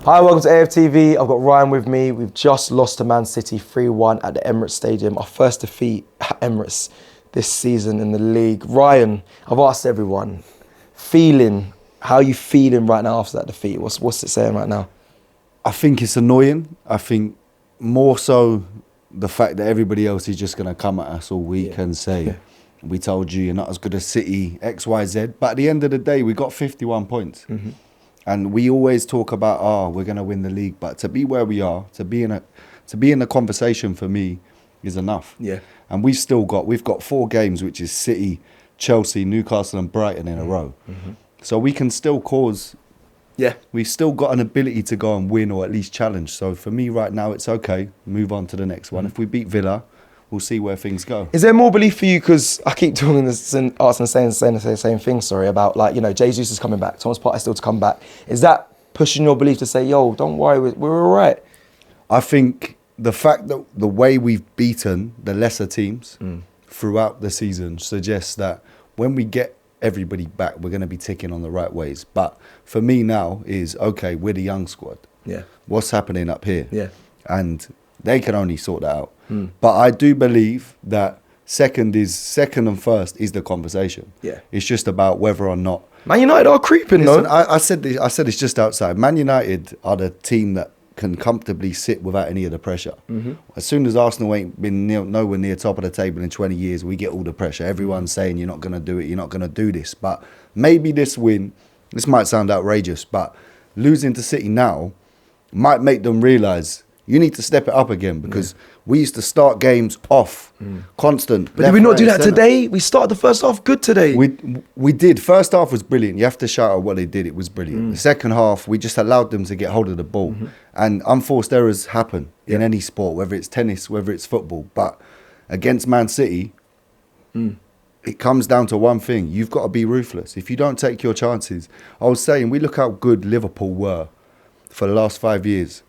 Hi, welcome to AFTV. I've got Ryan with me. We've just lost to Man City 3-1 at the Emirates Stadium. Our first defeat at Emirates this season in the league. Ryan, I've asked everyone, how are you feeling right now after that defeat? What's it saying right now? I think it's annoying. I think more so the fact that everybody else is just going to come at us all week and say, we told you you're not as good as City, X, Y, Z. But at the end of the day, we got 51 points. Mm-hmm. And we always talk about, we're going to win the league. But to be where we are, to be in the conversation for me is enough. Yeah. And we've got 4 games, which is City, Chelsea, Newcastle and Brighton in a row. Mm-hmm. So we can still cause... Yeah. We've still got an ability to go and win or at least challenge. So for me right now, it's okay. Move on to the next one. If we beat Villa, we'll see where things go. Is there more belief for you? Because I keep talking this and saying the same thing, about Jesus is coming back. Thomas Partey's still to come back. Is that pushing your belief to say, yo, don't worry, we're all right? I think the fact that the way we've beaten the lesser teams throughout the season suggests that when we get everybody back, we're going to be ticking on the right ways. But for me now is, okay, we're the young squad. Yeah. What's happening up here? Yeah. And they can only sort that out. But I do believe that second and first is the conversation. Yeah. It's just about whether or not... Man United are creeping, Listen, though. I said this just outside. Man United are the team that can comfortably sit without any of the pressure. Mm-hmm. As soon as Arsenal ain't been nowhere near top of the table in 20 years, we get all the pressure. Everyone's saying you're not going to do it, you're not going to do this. But maybe this win, this might sound outrageous, but losing to City now might make them realise you need to step it up again, because we used to start games off, constant. But did we not do that today? We started the first half good today. We did. First half was brilliant. You have to shout out what they did. It was brilliant. The second half, we just allowed them to get hold of the ball. And unforced errors happen in any sport, whether it's tennis, whether it's football. But against Man City, it comes down to one thing. You've got to be ruthless. If you don't take your chances. I was saying, we look how good Liverpool were for the last 5 years.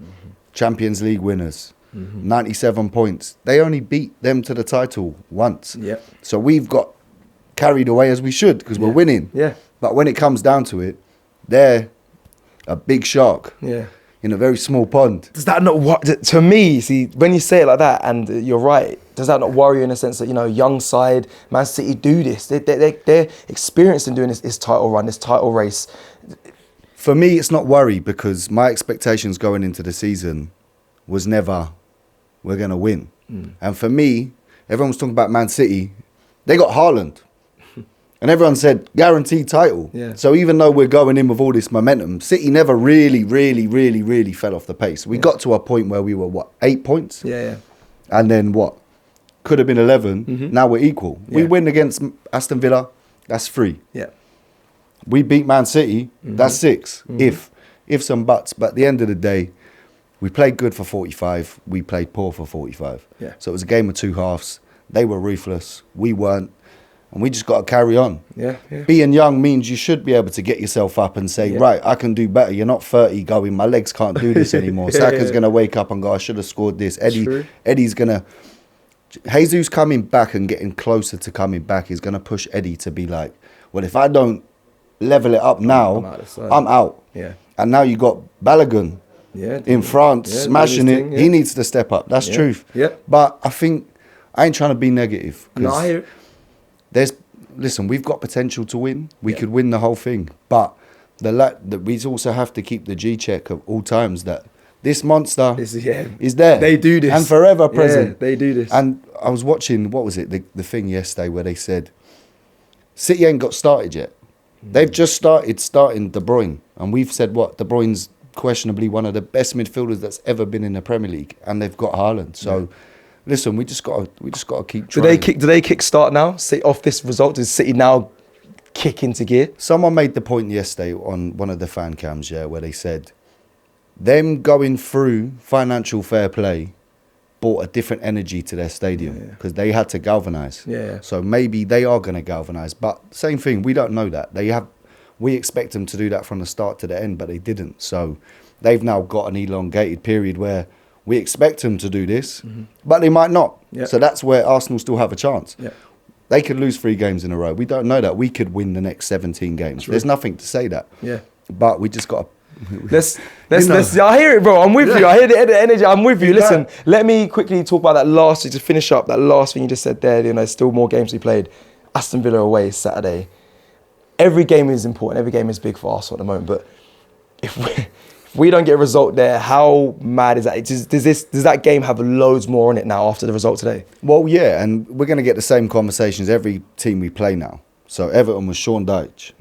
Champions League winners, 97 points. They only beat them to the title once. Yep. So we've got carried away as we should, because we're winning. Yeah. But when it comes down to it, they're a big shark in a very small pond. Does that not to me, see, when you say it like that, and you're right, does that not worry you in the sense that, young side, Man City do this? They're experienced in doing this title run, this title race. For me, it's not worry, because my expectations going into the season was never, we're going to win. And for me, everyone was talking about Man City. They got Haaland. And everyone said, guaranteed title. Yeah. So even though we're going in with all this momentum, City never really fell off the pace. We got to a point where we were, 8 points? Yeah. And then could have been 11. Now we're equal. We win against Aston Villa, that's 3. Yeah. We beat Man City, that's 6. Ifs and buts. But at the end of the day, we played good for 45. We played poor for 45. Yeah. So it was a game of 2 halves. They were ruthless. We weren't. And we just got to carry on. Yeah. Being young means you should be able to get yourself up and say, right, I can do better. You're not 30 going, my legs can't do this anymore. Saka's going to wake up and go, I should have scored this. Eddie's going to... Jesus coming back and getting closer to coming back is going to push Eddie to be like, well, if I don't level it up now, I'm out. Yeah. And now you got Balogun in France smashing it. He needs to step up. That's truth. Yeah. But I think I ain't trying to be negative. No, I hear it. Listen, we've got potential to win. We could win the whole thing. But we also have to keep the G check at all times that this monster is there. They do this. And forever present. Yeah, they do this. And I was watching, what was it, the thing yesterday where they said, City ain't got started yet. They've just starting De Bruyne. And we've said, De Bruyne's questionably one of the best midfielders that's ever been in the Premier League. And they've got Haaland. So... Listen, we just got to keep trying. Do they kick start now? Off this result, does City now kick into gear? Someone made the point yesterday on one of the fan cams, where they said them going through financial fair play brought a different energy to their stadium because they had to galvanise. So maybe they are going to galvanise, but same thing. We don't know that we expect them to do that from the start to the end, but they didn't. So they've now got an elongated period where. We expect them to do this, but they might not. So that's where Arsenal still have a chance. They could lose 3 games in a row. We don't know that. We could win the next 17 games. There's nothing to say that. But we just got to let's. You know. I hear it, bro. I'm with you. I hear the energy. I'm with you. You Listen, know. let me quickly talk about that last. To finish up that last thing you just said there. You know, still more games we played. Aston Villa away Saturday. Every game is important. Every game is big for Arsenal at the moment. But if we don't get a result there, how mad is that? Does that game have loads more on it now after the result today? Well, yeah, and we're going to get the same conversations every team we play now. So Everton was Sean Dyche.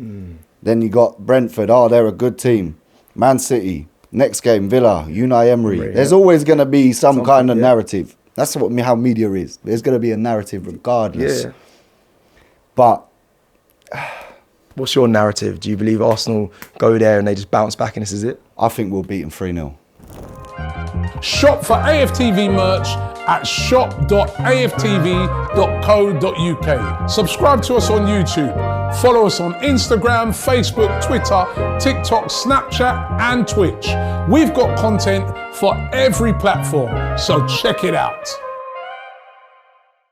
Then you got Brentford. They're a good team. Man City. Next game, Villa, Unai Emery. There's always going to be some kind of narrative. That's how media is. There's going to be a narrative regardless. Yeah. But what's your narrative? Do you believe Arsenal go there and they just bounce back and this is it? I think we'll beat them 3-0. Shop for AFTV merch at shop.aftv.co.uk. Subscribe to us on YouTube. Follow us on Instagram, Facebook, Twitter, TikTok, Snapchat, and Twitch. We've got content for every platform, so check it out.